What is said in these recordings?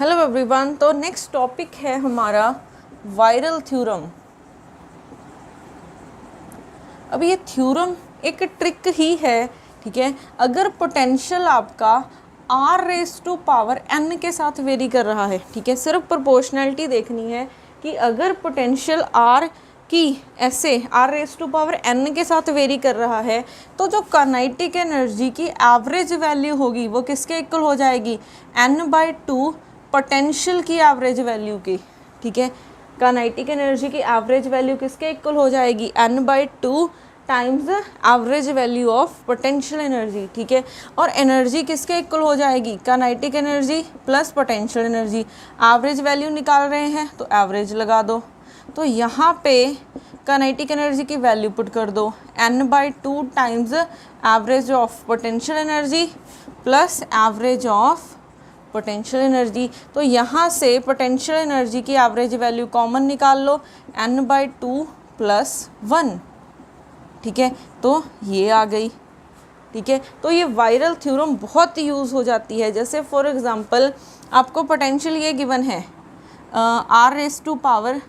Hello everyone. तो next topic है हमारा वायरल थ्योरम। अब ये थ्योरम एक ट्रिक ही है, ठीक है। अगर पोटेंशियल आपका r⁻n के साथ वेरी कर रहा है, ठीक है, सिर्फ प्रोपोर्शनैलिटी देखनी है कि अगर पोटेंशियल r की ऐसे r⁻n के साथ वेरी कर रहा है तो जो काइनेटिक एनर्जी की एवरेज वैल्यू होगी वो किसके इक्वल हो जाएगी, n/2 पोटेंशियल की एवरेज वैल्यू की, ठीक है। काइनेटिक एनर्जी की एवरेज वैल्यू किसके इक्वल हो जाएगी, n/2 times average value of potential energy, ठीक है। और एनर्जी किसके इक्वल हो जाएगी, kinetic energy plus potential energy. Average value निकाल रहे हैं तो एवरेज लगा दो, तो यहाँ पे काइनेटिक एनर्जी की वैल्यू पुट कर दो, n/2 times average of potential energy plus average of potential energy. तो यहाँ से पोटेंशियल एनर्जी की एवरेज वैल्यू कॉमन निकाल लो, n/2 + 1, ठीक है। तो ये आ गई, ठीक है। तो ये वायरल थ्योरम बहुत यूज़ हो जाती है। जैसे फॉर एग्जांपल आपको पोटेंशियल ये गिवन है r⁻3,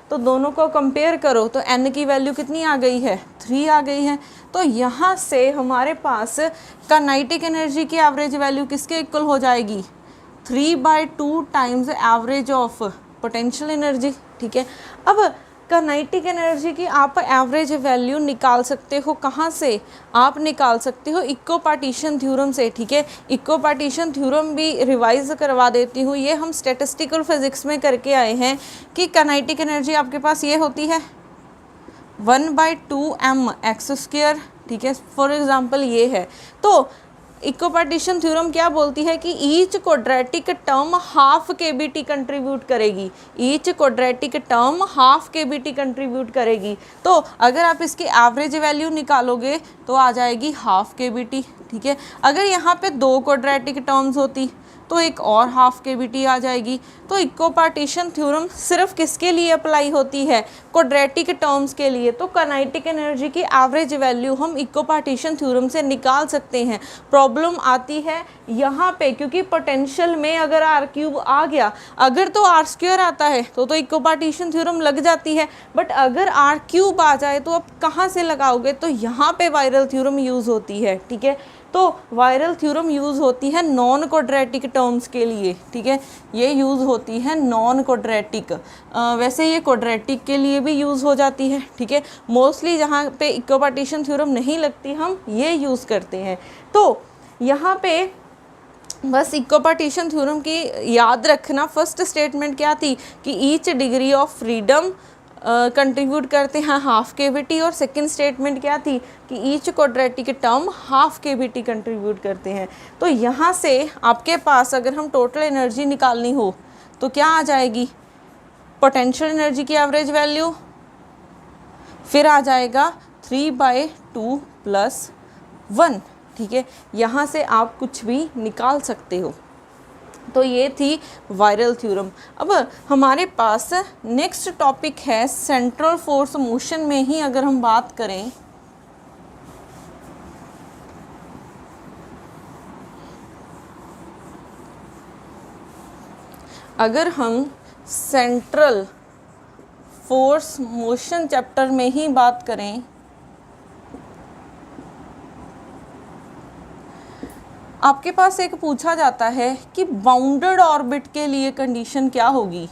तो दोनों को कंपेयर करो तो n की वैल्यू कितनी आ गई है, 3 आ गई है। तो यहाँ से हमारे पास काइनेटिक एनर्जी की एवरेज वैल्यू किसके इक्वल हो जाएगी, 3/2 times average of potential energy, ठीक है। अब काइनेटिक एनर्जी की आप एवरेज वैल्यू निकाल सकते हो कहाँ से, आप निकाल सकते हो इक्विपार्टीशन थ्योरम से, ठीक है। इक्विपार्टीशन थ्योरम भी रिवाइज करवा देती हूँ। ये हम स्टैटिस्टिकल फिजिक्स में करके आए हैं कि काइनेटिक एनर्जी आपके पास ये होती है 1/2 mx², ठीक है। फॉर एग्जांपल ये है। तो इक्विपार्टीशन थ्योरम क्या बोलती है कि each quadratic term half kBt contribute करेगी, each quadratic term half kBt contribute करेगी। तो अगर आप इसकी एवरेज वैल्यू निकालोगे तो आ जाएगी हाफ kBt, ठीक है। अगर यहाँ पे 2 क्वाड्रेटिक टर्म्स होती तो एक और हाफ kBt आ जाएगी। तो इक्विपार्टीशन थ्योरम सिर्फ किसके लिए अप्लाई होती है, क्वाड्रेटिक टर्म्स के लिए। तो काइनेटिक एनर्जी की एवरेज वैल्यू हम इक्विपार्टीशन थ्योरम से निकाल सकते हैं। प्रॉब्लम आती है यहाँ पे क्योंकि पोटेंशियल में अगर r³ आ गया, अगर तो r² आता है तो इक्विपार्टीशन थ्योरम लग जाती है, बट अगर r³ आ जाए तो आप कहाँ से लगाओगे, तो यहाँ पे वायरल थ्योरम यूज़ होती है, ठीक है। तो वायरल थ्योरम यूज़ होती है नॉन क्वाड्रेटिक टर्म्स के लिए, ठीक है। ये यूज़ होती है नॉन क्वाड्रेटिक, वैसे ये क्वाड्रेटिक के लिए भी यूज़ हो जाती है, ठीक है। मोस्टली जहाँ पे इक्विपार्टीशन थ्योरम नहीं लगती हम ये यूज़ करते हैं। तो यहाँ पे बस इक्विपार्टीशन थ्योरम की याद रखना, फर्स्ट स्टेटमेंट क्या थी कि each degree of freedom contribute करते हैं हाफ kBt, और सेकंड स्टेटमेंट क्या थी कि each quadratic term half kBt contribute करते हैं। तो यहाँ से आपके पास अगर हम टोटल एनर्जी निकालनी हो तो क्या आ जाएगी, पोटेंशियल एनर्जी की एवरेज वैल्यू, फिर आ जाएगा 3/2 + 1, ठीक है। यहाँ से आप कुछ भी निकाल सकते हो। तो ये थी वायरल थ्योरम। अब हमारे पास नेक्स्ट टॉपिक है सेंट्रल फोर्स मोशन में ही अगर हम बात करें, अगर हम सेंट्रल फोर्स मोशन चैप्टर में ही बात करें, आपके पास एक पूछा जाता है कि बाउंडेड ऑर्बिट के लिए कंडीशन क्या होगी,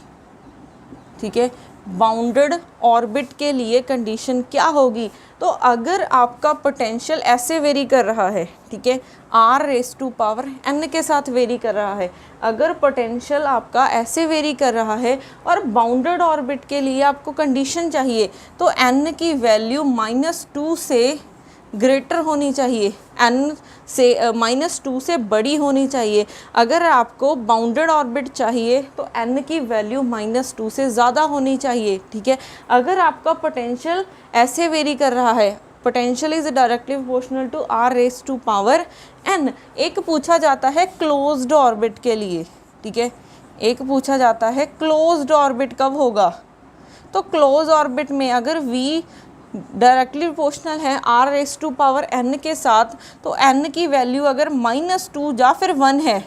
ठीक है। बाउंडेड ऑर्बिट के लिए कंडीशन क्या होगी, तो अगर आपका पोटेंशियल ऐसे वेरी कर रहा है, ठीक है, r⁻n के साथ वेरी कर रहा है, अगर पोटेंशियल आपका ऐसे वेरी कर रहा है और बाउंडेड ऑर्बिट के लिए आपको कंडीशन चाहिए तो n की वैल्यू -2 से ग्रेटर होनी चाहिए, n से -2 से बड़ी होनी चाहिए। अगर आपको बाउंडेड ऑर्बिट चाहिए तो n की वैल्यू -2 से ज़्यादा होनी चाहिए, ठीक है। अगर आपका पोटेंशियल ऐसे वेरी कर रहा है, potential is directly proportional to r⁻n। एक पूछा जाता है क्लोज्ड ऑर्बिट के लिए, ठीक है, एक पूछा जाता है क्लोज्ड ऑर्बिट कब होगा, तो क्लोज ऑर्बिट में अगर v डायरेक्टली प्रोपोर्शनल है r⁻n के साथ, तो n की वैल्यू अगर -2 या फिर 1 है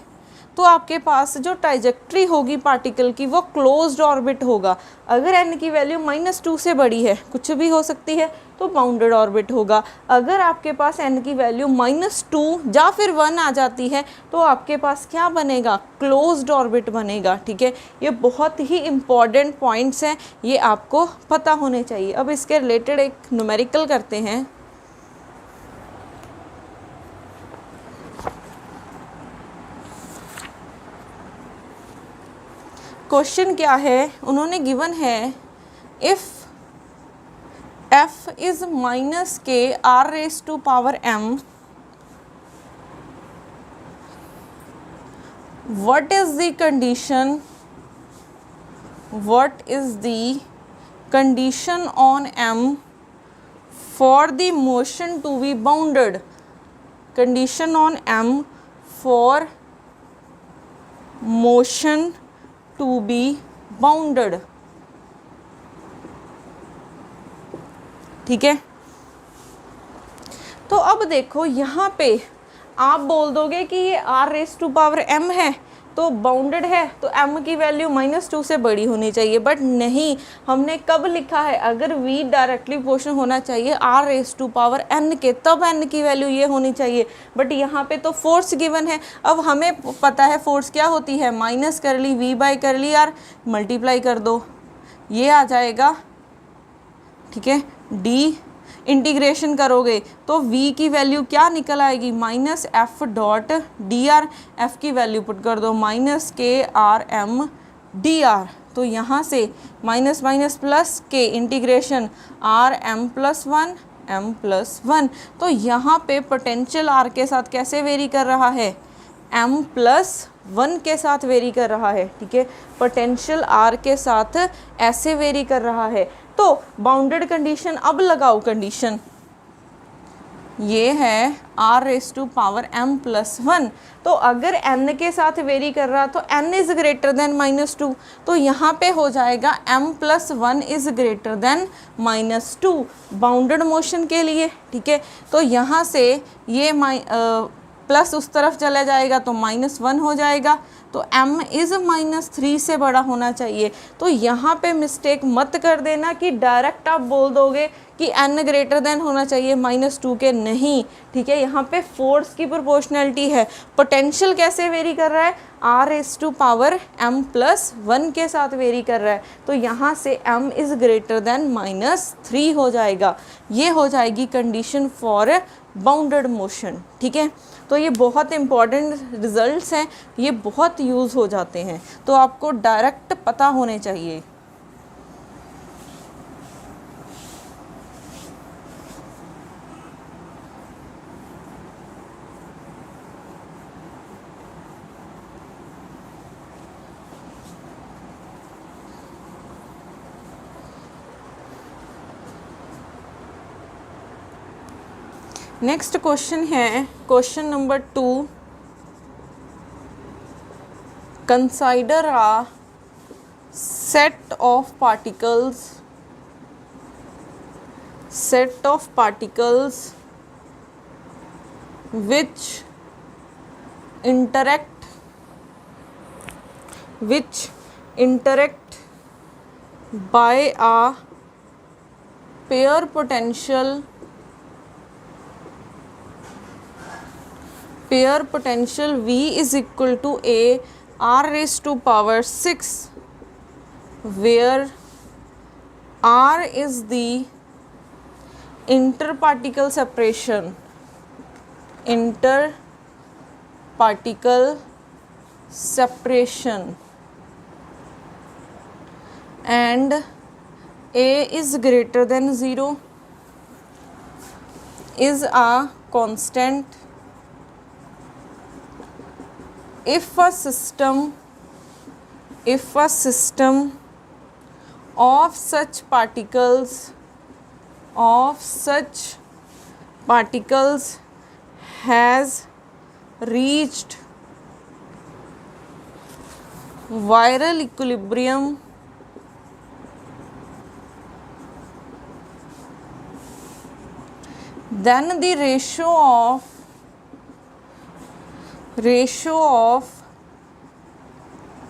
तो आपके पास जो ट्राइजेक्ट्री होगी पार्टिकल की वो क्लोज्ड ऑर्बिट होगा। अगर n की वैल्यू -2 से बड़ी है, कुछ भी हो सकती है, तो बाउंडेड ऑर्बिट होगा। अगर आपके पास n की वैल्यू -2 या फिर 1 आ जाती है तो आपके पास क्या बनेगा, क्लोज्ड ऑर्बिट बनेगा। ठीक है, ये बहुत ही इंपॉर्टेंट पॉइंट्स हैं, ये आपको पता होने चाहिए। अब इसके रिलेटेड एक न्यूमेरिकल करते हैं। क्वेश्चन क्या है, उन्होंने गिवन है if f is -k r⁻m, what is the condition on m for the motion to be bounded, condition on m for motion to be bounded। ठीक है, तो अब देखो यहाँ पे आप बोल दोगे कि ये r⁻m है तो बाउंडेड है, तो m की वैल्यू -2 से बड़ी होनी चाहिए। बट नहीं, हमने कब लिखा है, अगर v डायरेक्टली प्रोपोर्शनल होना चाहिए r⁻n के, तब n की वैल्यू ये होनी चाहिए। बट यहाँ पे तो फोर्स गिवन है। अब हमें पता है फोर्स क्या होती है, माइनस कर ली v/r मल्टीप्लाई कर दो, ये आ जाएगा। ठीक है, d इंटीग्रेशन करोगे तो v की वैल्यू क्या निकल आएगी, -f.dr, f की वैल्यू पुट कर दो -k r/m/dr। तो यहाँ से माइनस माइनस प्लस के इंटीग्रेशन r/m+1 m+1। तो यहाँ पे पोटेंशियल r के साथ कैसे वेरी कर रहा है, m+1 के साथ वेरी कर रहा है। ठीक है, पोटेंशियल r के साथ ऐसे वेरी कर रहा है। तो बाउंडेड कंडीशन अब लगाओ, कंडीशन ये है r⁻m+1। तो अगर n के साथ वेरी कर रहा तो n इज़ ग्रेटर देन -2, तो यहाँ पे हो जाएगा m+1 is greater then -2 bounded motion के लिए। ठीक है, तो यहाँ से ये प्लस उस तरफ चला जाएगा तो -1 हो जाएगा, तो m इज़ -3 से बड़ा होना चाहिए। तो यहाँ पे मिस्टेक मत कर देना कि डायरेक्ट आप बोल दोगे कि n ग्रेटर देन होना चाहिए -2 के, नहीं। ठीक है, यहाँ पे फोर्स की प्रोपोर्शनैलिटी है। पोटेंशियल कैसे वेरी कर रहा है, r⁻m+1 के साथ वेरी कर रहा है, तो यहाँ से m इज़ ग्रेटर देन -3 हो जाएगा। ये हो जाएगी कंडीशन फॉर बाउंडेड मोशन। ठीक है, तो ये बहुत इंपॉर्टेंट रिजल्ट्स हैं, ये बहुत यूज़ हो जाते हैं, तो आपको डायरेक्ट पता होने चाहिए। नेक्स्ट क्वेश्चन है question number 2, consider a set of particles which interact by a pair potential V is equal to a r⁻⁶, where r is the interparticle separation and a is greater than 0, is a constant if a system of such particles has reached viral equilibrium then the ratio of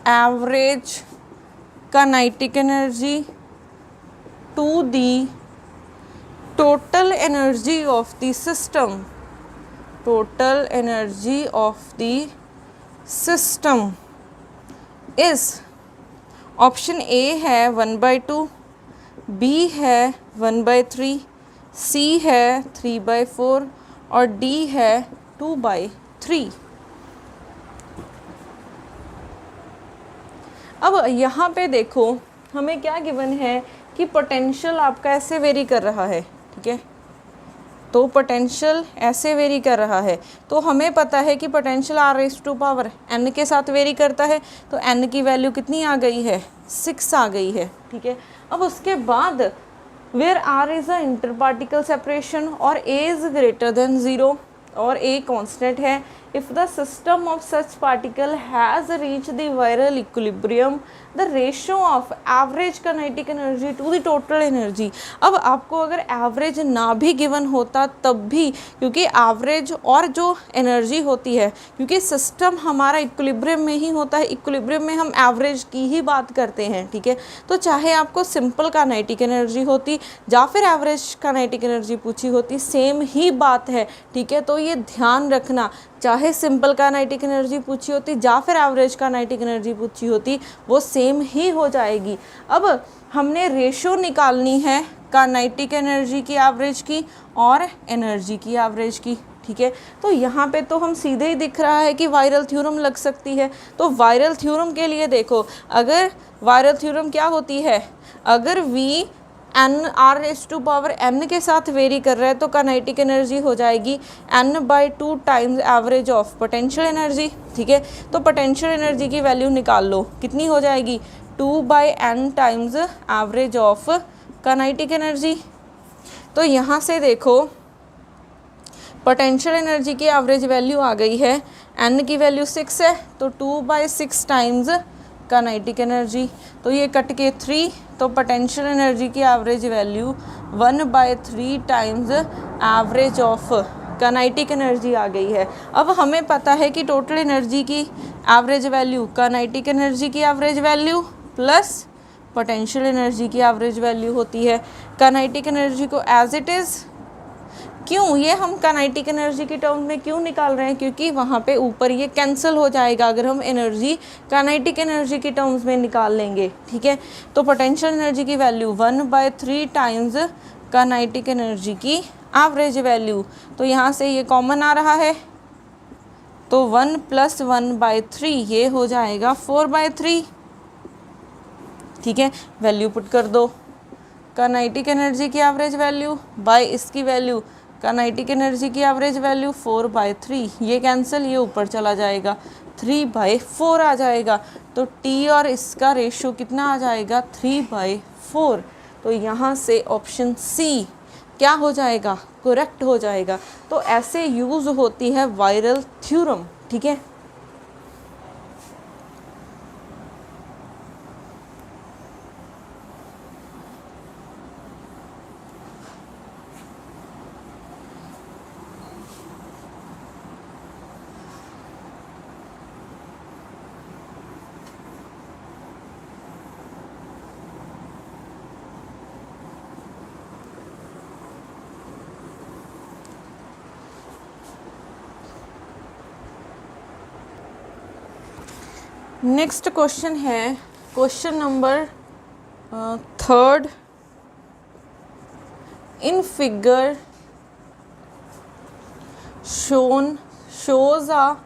average kinetic energy to the total energy of the system, total energy of the system is, option A है 1/2, B है 1/3, सी है 3/4 और D है 2/3। अब यहाँ पे देखो हमें क्या गिवन है कि पोटेंशियल आपका ऐसे वेरी कर रहा है, ठीक है, तो पोटेंशियल ऐसे वेरी कर रहा है, तो हमें पता है कि पोटेंशियल r⁻n के साथ वेरी करता है, तो n की वैल्यू कितनी आ गई है, 6 आ गई है, ठीक है। अब उसके बाद where r is a inter particle separation और a इज़ ग्रेटर देन 0 और a कांस्टेंट है, if the system of such particle has reached the viral equilibrium, the ratio of average kinetic energy to the total energy। अब आपको अगर average ना भी given होता तब भी, क्योंकि एवरेज और जो एनर्जी होती है, क्योंकि सिस्टम हमारा इक्विलिब्रियम में ही होता है, इक्विलिब्रियम में हम एवरेज की ही बात करते हैं, ठीक है, तो चाहे आपको सिंपल काइनेटिक एनर्जी होती या फिर एवरेज काइनेटिक एनर्जी पूछी होती, सेम ही बात है, ठीक है। तो ये ध्यान रखना, चाहे सिंपल काइनेटिक एनर्जी पूछी होती या फिर एवरेज काइनेटिक एनर्जी पूछी होती, वो सेम ही हो जाएगी। अब हमने रेशो निकालनी है काइनेटिक एनर्जी की एवरेज की और एनर्जी की एवरेज की, ठीक है। तो यहाँ पे तो हम सीधे ही दिख रहा है कि वायरल थ्योरम लग सकती है। तो वायरल थ्योरम के लिए देखो, अगर वायरल थ्योरम क्या होती है, अगर v n r⁻n के साथ वेरी कर रहा है तो काइनेटिक एनर्जी हो जाएगी n/2 times average of potential energy, ठीक है। तो पोटेंशियल एनर्जी की वैल्यू निकाल लो, कितनी हो जाएगी, 2/n times average of kinetic energy. तो यहाँ से देखो पोटेंशियल एनर्जी की एवरेज वैल्यू आ गई है, n की वैल्यू 6 है, तो 2/6 टाइम्स काइनेटिक एनर्जी, तो ये कट के 3, तो पोटेंशियल एनर्जी की average value 1/3 times average of kinetic energy आ गई है। अब हमें पता है कि टोटल एनर्जी की एवरेज वैल्यू काइनेटिक एनर्जी की average value plus potential energy की एवरेज वैल्यू होती है। काइनेटिक एनर्जी को एज इट इज़, क्यों ये हम काइनेटिक एनर्जी की टर्म में क्यों निकाल रहे हैं, क्योंकि वहाँ पे ऊपर ये कैंसिल हो जाएगा अगर हम एनर्जी काइनेटिक एनर्जी की टर्म्स में निकाल लेंगे, ठीक है। तो पोटेंशियल एनर्जी की वैल्यू 1/3 टाइम्स काइनेटिक एनर्जी की एवरेज वैल्यू, तो यहाँ से ये कॉमन आ रहा है, तो 1 + 1/3 ये हो जाएगा 4/3, ठीक है। वैल्यू पुट कर दो, काइनेटिक एनर्जी की एवरेज वैल्यू बाय इसकी वैल्यू, काइनेटिक एनर्जी की एवरेज वैल्यू 4/3, ये कैंसिल, ये ऊपर चला जाएगा, 3/4 आ जाएगा, तो T और इसका रेशो कितना आ जाएगा, 3/4। तो यहाँ से ऑप्शन सी क्या हो जाएगा, करेक्ट हो जाएगा। तो ऐसे यूज़ होती है वायरल थ्योरम, ठीक है। नेक्स्ट क्वेश्चन है question number 3rd। In figure shows a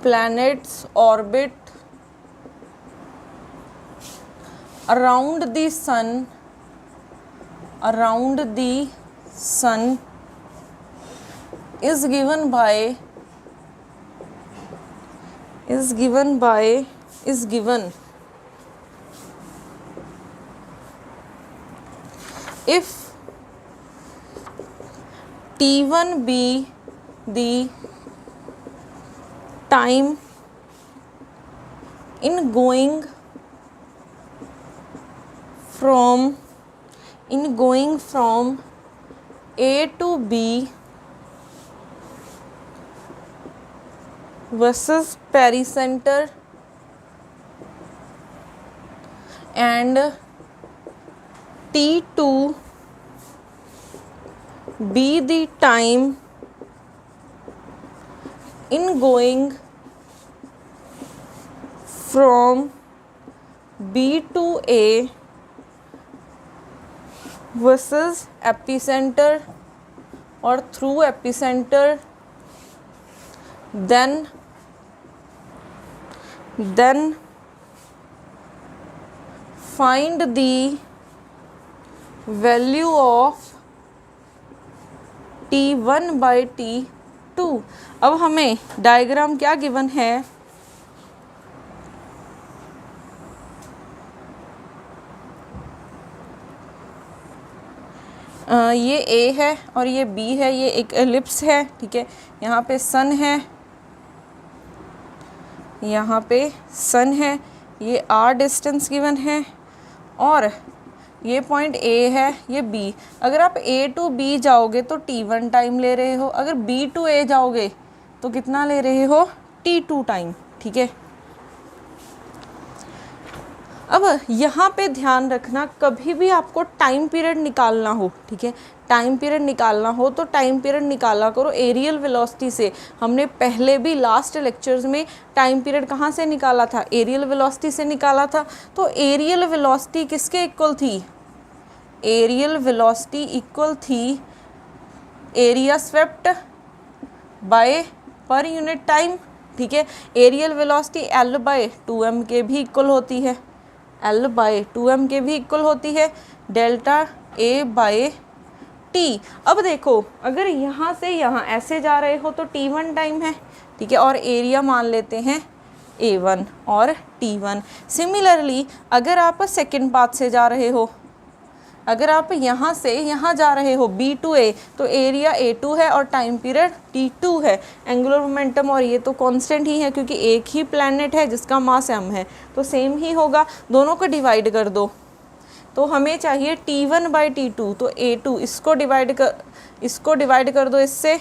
planet's orbit around the sun is given if T1 be the time in going from A to B versus pericenter and T2 be the time in going from B to A versus epicenter or through epicenter, then find the value of T1 by T2। अब हमें diagram क्या given है, ये A है और ये B है, ये एक एलिप्स है, ठीक है। यहाँ पे सन है, यहाँ पे सन है, ये R डिस्टेंस गिवन है और ये पॉइंट A है, ये B। अगर आप A टू B जाओगे तो T1 टाइम ले रहे हो, अगर B टू A जाओगे तो कितना ले रहे हो, T2 टाइम, ठीक है। अब यहाँ पे ध्यान रखना, कभी भी आपको टाइम पीरियड निकालना हो, ठीक है, टाइम पीरियड निकालना हो तो टाइम पीरियड निकाला करो एरियल वेलोसिटी से। हमने पहले भी लास्ट लेक्चर्स में टाइम पीरियड कहाँ से निकाला था, एरियल वेलोसिटी से निकाला था। तो एरियल वेलोसिटी किसके इक्वल थी, एरियल वेलोसिटी इक्वल थी area swept by per unit time, ठीक है। Areal velocity L bye 2m के भी इक्वल होती है, L बाय 2m के भी इक्वल होती है, डेल्टा A बाय T। अब देखो, अगर यहाँ से यहाँ ऐसे जा रहे हो तो T1 टाइम है, ठीक है, और एरिया मान लेते हैं A1 और T1। सिमिलरली अगर आप सेकंड पाथ से जा रहे हो, अगर आप यहाँ से यहाँ जा रहे हो B टू A, तो एरिया A2 है और टाइम पीरियड T2 है। एंगुलर मोमेंटम और ये तो कांस्टेंट ही है क्योंकि एक ही प्लैनेट है जिसका मास m है, तो सेम ही होगा। दोनों को डिवाइड कर दो तो हमें चाहिए T1 बाई T2, तो A2 इसको डिवाइड कर दो इससे,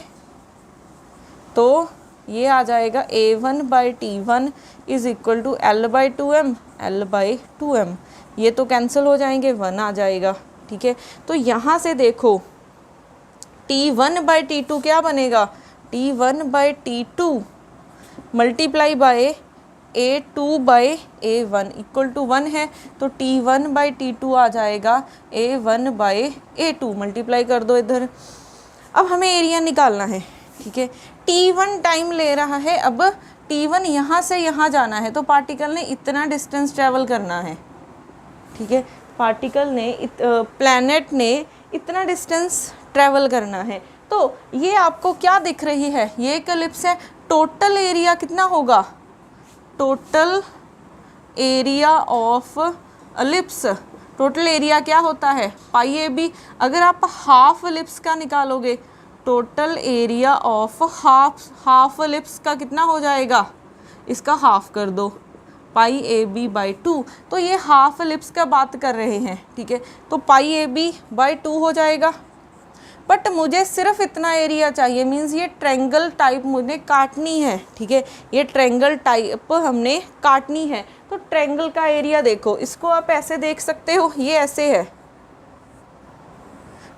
तो ये आ जाएगा A1 by T1 is equal to L by 2m, L by 2m। ये तो कैंसिल हो जाएंगे, 1 आ जाएगा, ठीक है। तो यहाँ से देखो T1 बाई T2 क्या बनेगा, T1 by T2 multiply by A2 by A1 equal to 1 है, तो T1 बाई T2 आ जाएगा A1 बाई A2, मल्टीप्लाई कर दो इधर। अब हमें एरिया निकालना है, ठीक है। T1 टाइम ले रहा है, अब T1 यहाँ से यहाँ जाना है तो पार्टिकल ने इतना डिस्टेंस ट्रेवल करना है, ठीक है। पार्टिकल ने प्लैनेट ने इतना डिस्टेंस ट्रेवल करना है। तो ये आपको क्या दिख रही है, ये एक एलिप्स है। टोटल एरिया कितना होगा, total area of ellipse, total area क्या होता है पाई ए बी। अगर आप हाफ एलिप्स का निकालोगे, total area of half ellipse का कितना हो जाएगा, इसका हाफ कर दो, पाई ए बी बाई 2। तो ये हाफ एलिप्स का बात कर रहे हैं, ठीक है, तो पाई ए बी बाई 2 हो जाएगा। बट मुझे सिर्फ इतना एरिया चाहिए, मीन्स ये ट्रायंगल टाइप मुझे काटनी है, ठीक है, ये ट्रायंगल टाइप हमने काटनी है। तो ट्रायंगल का एरिया देखो, इसको आप ऐसे देख सकते हो, ये ऐसे है,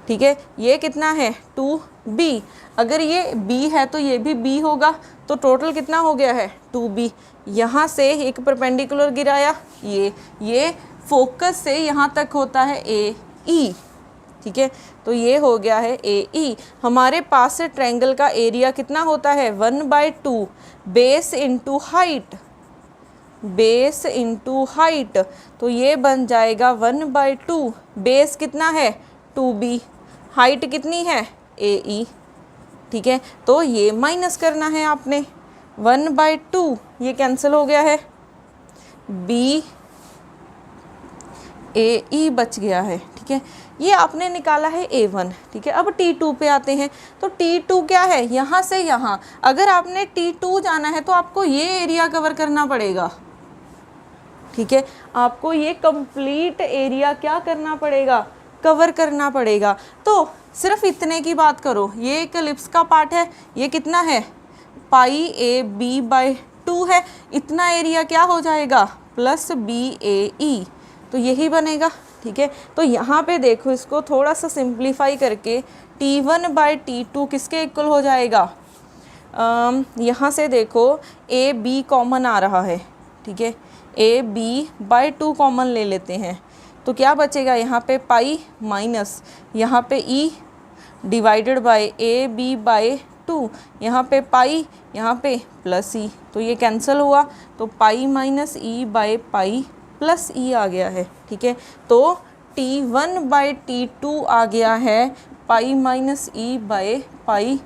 ठीक है, ये कितना है 2b। अगर ये b है तो ये भी b होगा, तो टोटल कितना हो गया है 2b। यहाँ से एक परपेंडिकुलर गिराया, ये फोकस से यहाँ तक होता है AE, ठीक है, तो ये हो गया है AE। हमारे पास से ट्रायंगल का एरिया कितना होता है 1/2 base into height, base into height, तो ये बन जाएगा 1/2। बेस कितना है 2b, हाइट कितनी है AE, ठीक है, तो ये माइनस करना है आपने, 1/2 ये कैंसिल हो गया है, B AE बच गया है, ठीक है। ये आपने निकाला है A1, ठीक है। अब T2 पे आते हैं, तो T2 क्या है, यहाँ से यहाँ अगर आपने T2 जाना है तो आपको ये एरिया कवर करना पड़ेगा, ठीक है, आपको ये कंप्लीट एरिया क्या करना पड़ेगा, कवर करना पड़ेगा। तो सिर्फ इतने की बात करो, ये एक एलिप्स का पार्ट है, ये कितना है पाई ए बी बाई 2 है, इतना एरिया क्या हो जाएगा प्लस बी ए ई, तो यही बनेगा। ठीक है, तो यहाँ पे देखो इसको थोड़ा सा सिंप्लीफाई करके T1 बाई T2 किसके इक्वल हो जाएगा, यहाँ से देखो ए बी कॉमन आ रहा है। ठीक है, ए बी बाई 2 कॉमन ले लेते हैं तो क्या बचेगा, यहाँ पे पाई माइनस यहाँ पे E divided by A B by 2, यहाँ पे पाई यहाँ पे प्लस ई, तो ये कैंसिल हुआ, तो pi minus E by pi plus E आ गया है। ठीक है, तो T1 बाई T2 आ गया है pi minus E by pi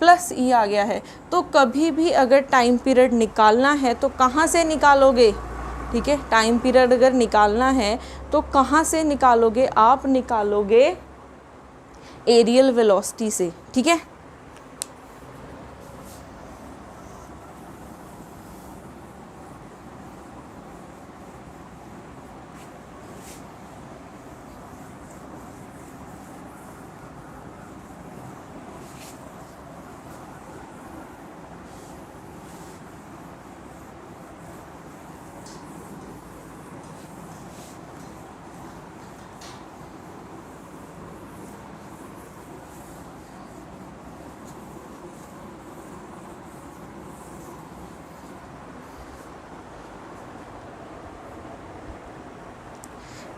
plus E आ गया है। तो कभी भी अगर टाइम पीरियड निकालना है तो कहाँ से निकालोगे, ठीक है, टाइम पीरियड अगर निकालना है तो कहाँ से निकालोगे, आप निकालोगे एरियल वेलोसिटी से। ठीक है,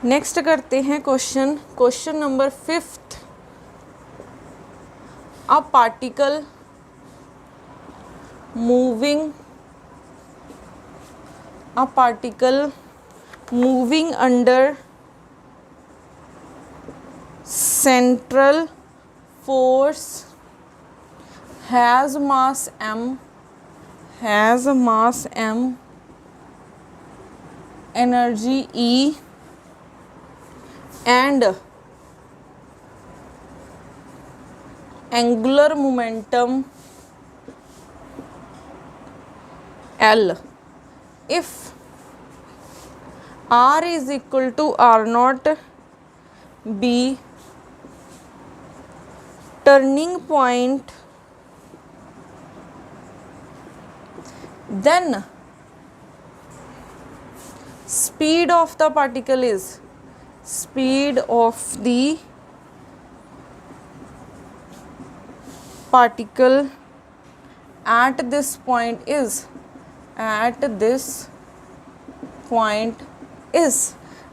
नेक्स्ट करते हैं question number 5th। A particle moving under central force has mass m, energy E and angular momentum L if R is equal to R naught B turning point, then speed of the particle at this point is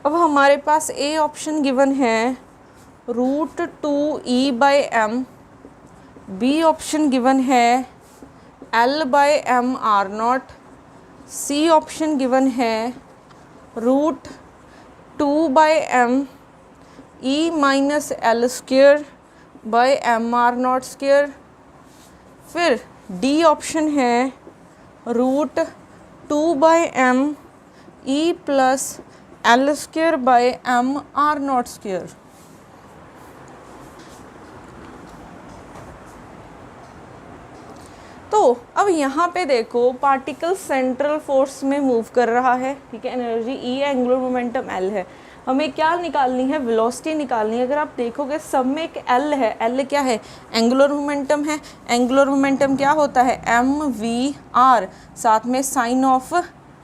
अब हमारे पास A option given है √2e/m, B option given है L/m R0, C option given है √2/m E minus L square by M R nought square, फिर D option है √2/m E plus L square by M R nought square. तो अब यहाँ पे देखो particle central force में मूव कर रहा है। ठीक है, एनर्जी E है, एंगुलर मोमेंटम L है, हमें क्या निकालनी है, वेलोसिटी निकालनी है। अगर आप देखोगे सब में एक L है, L क्या है, एंगुलर मोमेंटम है। एंगुलर मोमेंटम क्या होता है, mv/r, साथ में साइन ऑफ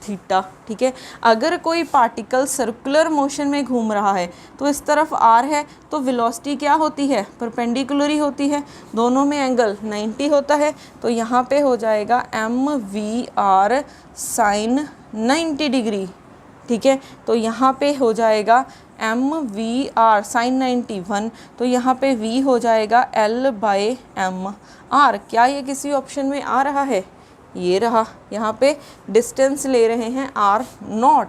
थीटा। ठीक है, अगर कोई पार्टिकल सर्कुलर मोशन में घूम रहा है तो इस तरफ r है, तो वेलोसिटी क्या होती है, परपेंडिकुलर ही होती है, दोनों में एंगल 90 होता है। तो यहाँ पे हो जाएगा mv/r साइन 90 डिग्री। ठीक है, तो यहाँ पे हो जाएगा mv/r साइन 91, तो यहाँ पे v हो जाएगा L/m/r। क्या ये किसी ऑप्शन में आ रहा है, ये रहा, यहाँ पे डिस्टेंस ले रहे हैं R0।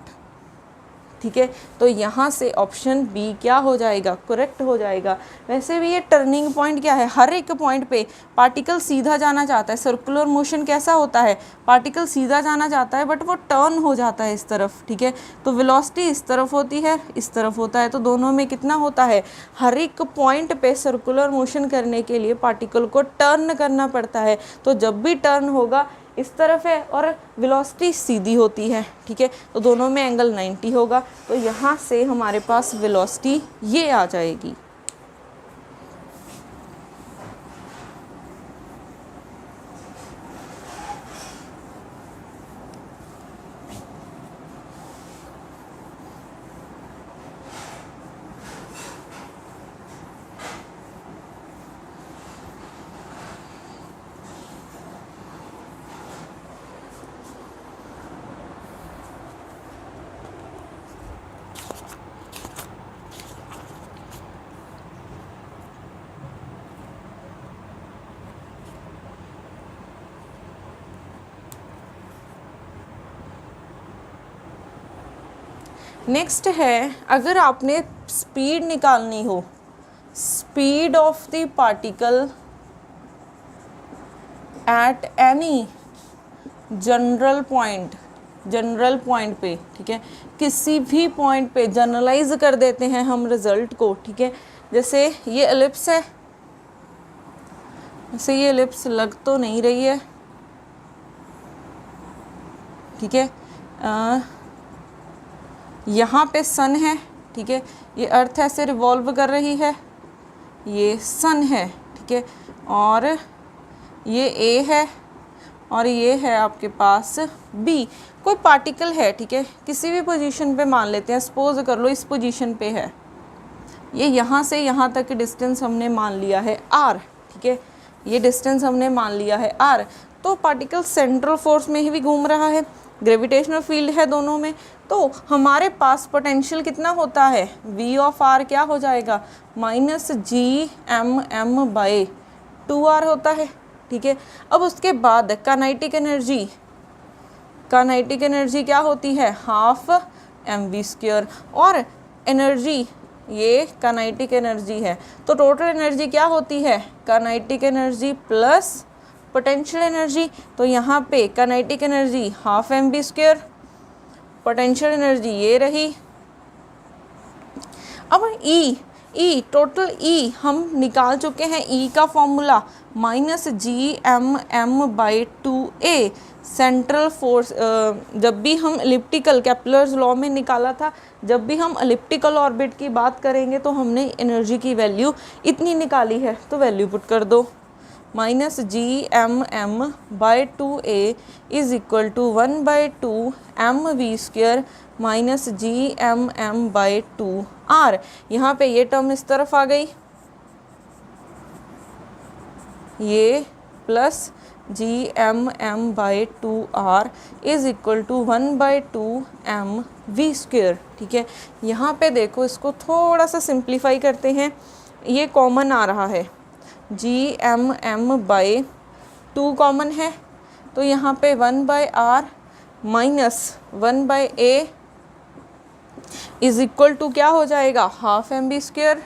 ठीक है, तो यहाँ से ऑप्शन बी क्या हो जाएगा, करेक्ट हो जाएगा। वैसे भी ये टर्निंग पॉइंट क्या है, हर एक पॉइंट पे पार्टिकल सीधा जाना चाहता है। सर्कुलर मोशन कैसा होता है, पार्टिकल सीधा जाना चाहता है बट वो टर्न हो जाता है इस तरफ। ठीक है, तो वेलोसिटी इस तरफ होती है, इस तरफ होता है, तो दोनों में कितना होता है, हर एक पॉइंट पे सर्कुलर मोशन करने के लिए पार्टिकल को टर्न करना पड़ता है। तो जब भी टर्न होगा इस तरफ है और वेलोसिटी सीधी होती है। ठीक है, तो दोनों में एंगल 90 होगा, तो यहाँ से हमारे पास वेलोसिटी ये आ जाएगी। नेक्स्ट है, अगर आपने स्पीड निकालनी हो, speed of the particle at any general point पे, ठीक है, किसी भी पॉइंट पे जनरलाइज कर देते हैं हम रिजल्ट को, ठीक है। जैसे ये एलिप्स है, जैसे ये एलिप्स लग तो नहीं रही है, ठीक है, यहाँ पे सन है, ठीक है, ये अर्थ ऐसे रिवॉल्व कर रही है, ये सन है, ठीक है, और ये ए है और ये है आपके पास बी। कोई पार्टिकल है, ठीक है, किसी भी पोजीशन पे मान लेते हैं, सपोज कर लो इस पोजीशन पे है, ये यहाँ से यहाँ तक की डिस्टेंस हमने मान लिया है r, ठीक है, ये डिस्टेंस हमने मान लिया है r। तो पार्टिकल सेंट्रल फोर्स में ही घूम रहा है, ग्रेविटेशनल फील्ड है दोनों में, तो हमारे पास पोटेंशियल कितना होता है, v ऑफ r क्या हो जाएगा, -gmm/2r होता है, ठीक है। अब उसके बाद काइनेटिक एनर्जी क्या होती है, हाफ mv², और एनर्जी ये काइनेटिक एनर्जी है, तो टोटल एनर्जी क्या होती है, kinetic energy plus potential energy. तो यहाँ पे kinetic energy half mv², potential energy ये रही। अब ई टोटल ई हम निकाल चुके हैं, ई का फॉर्मूला -gmm/2a सेंट्रल फोर्स। जब भी हम एलिप्टिकल, केपलर्स लॉ में निकाला था, जब भी हम एलिप्टिकल ऑर्बिट की बात करेंगे तो हमने एनर्जी की वैल्यू इतनी निकाली है, तो वैल्यू पुट कर दो, -gmm/2a is equal to 1/2 mv² -gmm/2r। यहाँ पे ये टर्म इस तरफ आ गई, ये plus gmm/2r is equal to 1/2 mv², ठीक है। यहाँ पे देखो, इसको थोड़ा सा सिंप्लीफाई करते हैं, ये कॉमन आ रहा है, gmm/2 कॉमन है, तो यहाँ पे 1/r minus 1/a is equal to क्या हो जाएगा, हाफ mv²।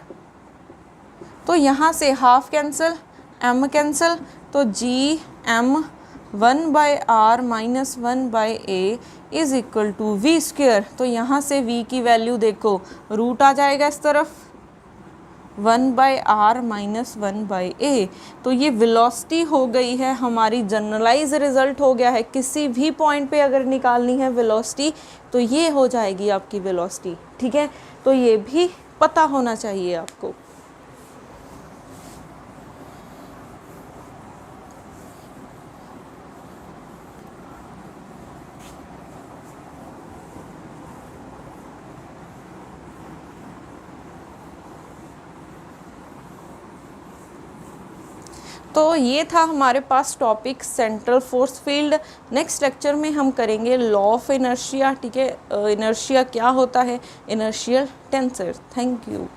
तो यहाँ से हाफ कैंसिल, m कैंसिल, तो gm 1/r minus 1/a is equal to v²। तो यहाँ से v की वैल्यू देखो, रूट आ जाएगा इस तरफ, 1/r माइनस 1/a। तो ये वेलोसिटी हो गई है हमारी, जनरलाइज रिजल्ट हो गया है। किसी भी पॉइंट पे अगर निकालनी है वेलोसिटी तो ये हो जाएगी आपकी वेलोसिटी, ठीक है। तो ये भी पता होना चाहिए आपको। तो ये था हमारे पास topic central force field. Next lecture में हम करेंगे लॉ ऑफ इनर्शिया, ठीक है, इनर्शिया क्या होता है, इनर्शियल टेंसर। Thank you.